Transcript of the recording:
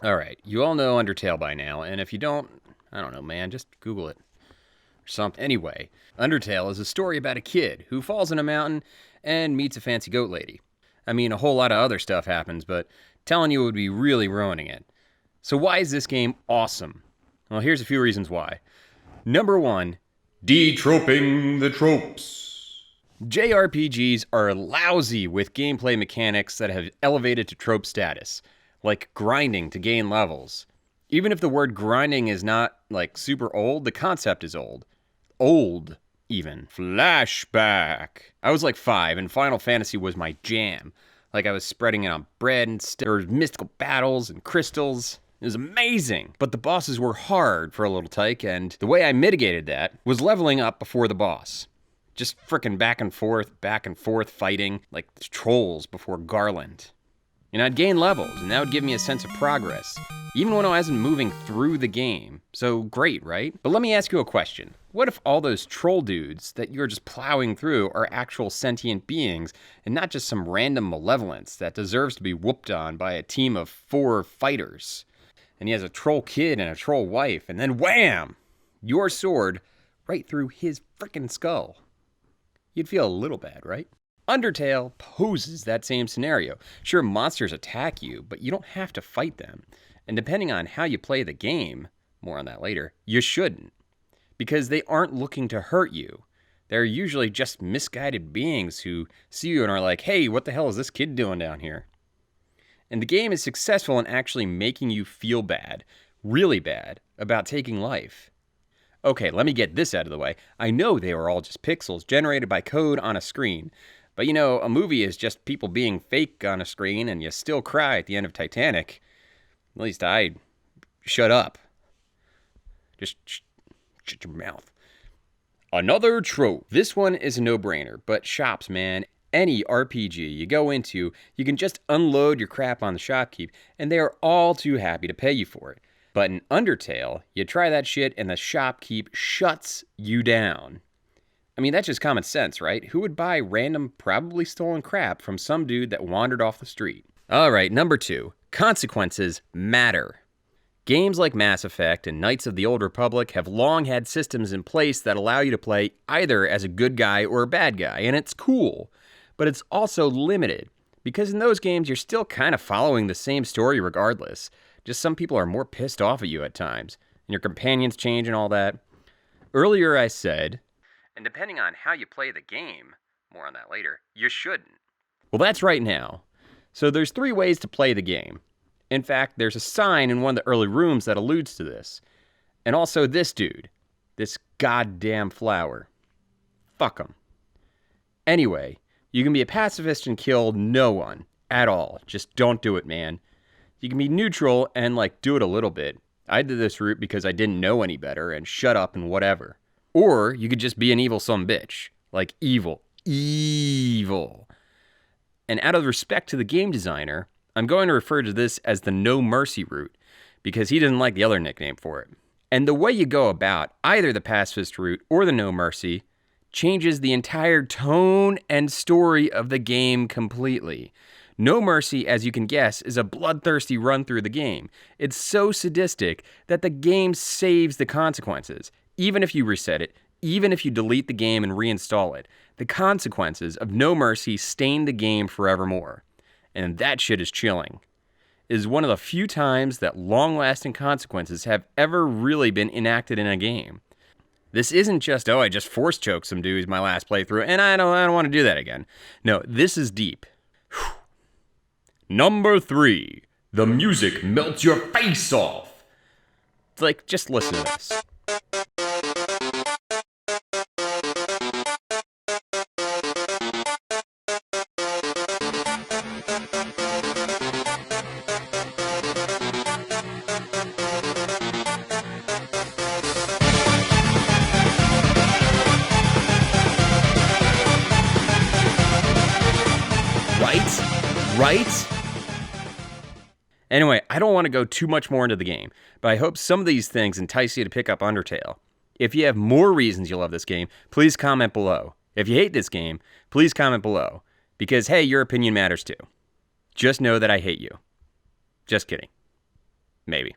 Alright, you all know Undertale by now, and if you don't, I don't know, man, just Google it or something. Anyway, Undertale is a story about a kid who falls in a mountain and meets a fancy goat lady. I mean, a whole lot of other stuff happens, but telling you would be really ruining it. So, why is this game awesome? Well, here's a few reasons why. Number one, De-troping the tropes. JRPGs are lousy with gameplay mechanics that have elevated to trope status, like grinding to gain levels. Even if the word grinding is not like super old, the concept is old. Old, even. Flashback. I was like 5, and Final Fantasy was my jam. Like I was spreading it on bread, and there were mystical battles and crystals. It was amazing. But the bosses were hard for a little tyke, and the way I mitigated that was leveling up before the boss. Just frickin' back and forth fighting like trolls before Garland. And I'd gain levels, and that would give me a sense of progress, even when I wasn't moving through the game. So great, right? But let me ask you a question. What if all those troll dudes that you're just plowing through are actual sentient beings and not just some random malevolence that deserves to be whooped on by a team of 4 fighters? And he has a troll kid and a troll wife, and then wham! Your sword right through his frickin' skull. You'd feel a little bad, right? Undertale poses that same scenario. Sure, monsters attack you, but you don't have to fight them. And depending on how you play the game, more on that later, you shouldn't. Because they aren't looking to hurt you. They're usually just misguided beings who see you and are like, hey, what the hell is this kid doing down here? And the game is successful in actually making you feel bad, really bad, about taking life. Okay, let me get this out of the way. I know they were all just pixels generated by code on a screen. But you know, a movie is just people being fake on a screen and you still cry at the end of Titanic. At least I shut up. Just shut your mouth. Another trope. This one is a no-brainer, but shops, man. Any RPG you go into, you can just unload your crap on the shopkeep, and they are all too happy to pay you for it. But in Undertale, you try that shit and the shopkeep shuts you down. I mean, that's just common sense, right? Who would buy random, probably stolen crap from some dude that wandered off the street? All right, number 2. Consequences matter. Games like Mass Effect and Knights of the Old Republic have long had systems in place that allow you to play either as a good guy or a bad guy, and it's cool. But it's also limited, because in those games, you're still kind of following the same story regardless. Just some people are more pissed off at you at times, and your companions change and all that. Earlier I said, and depending on how you play the game, more on that later, you shouldn't. Well, that's right now. So there's 3 ways to play the game. In fact, there's a sign in one of the early rooms that alludes to this. And also this dude. This goddamn flower. Fuck him. Anyway, you can be a pacifist and kill no one at all. Just don't do it, man. You can be neutral and, do it a little bit. I did this route because I didn't know any better and shut up and whatever. Or you could just be an evil sumbitch. Like evil. Evil. And out of respect to the game designer, I'm going to refer to this as the No Mercy route, because he doesn't like the other nickname for it. And the way you go about either the pacifist route or the No Mercy changes the entire tone and story of the game completely. No Mercy, as you can guess, is a bloodthirsty run through the game. It's so sadistic that the game saves the consequences. Even if you reset it, even if you delete the game and reinstall it, the consequences of No Mercy stain the game forevermore. And that shit is chilling. It is one of the few times that long-lasting consequences have ever really been enacted in a game. This isn't just, I just force choked some dudes my last playthrough, and I don't want to do that again. No, this is deep. Number 3. The music melts your face off. It's just listen to this. Right? Anyway, I don't want to go too much more into the game, but I hope some of these things entice you to pick up Undertale. If you have more reasons you love this game, please comment below. If you hate this game, please comment below. Because, hey, your opinion matters too. Just know that I hate you. Just kidding. Maybe.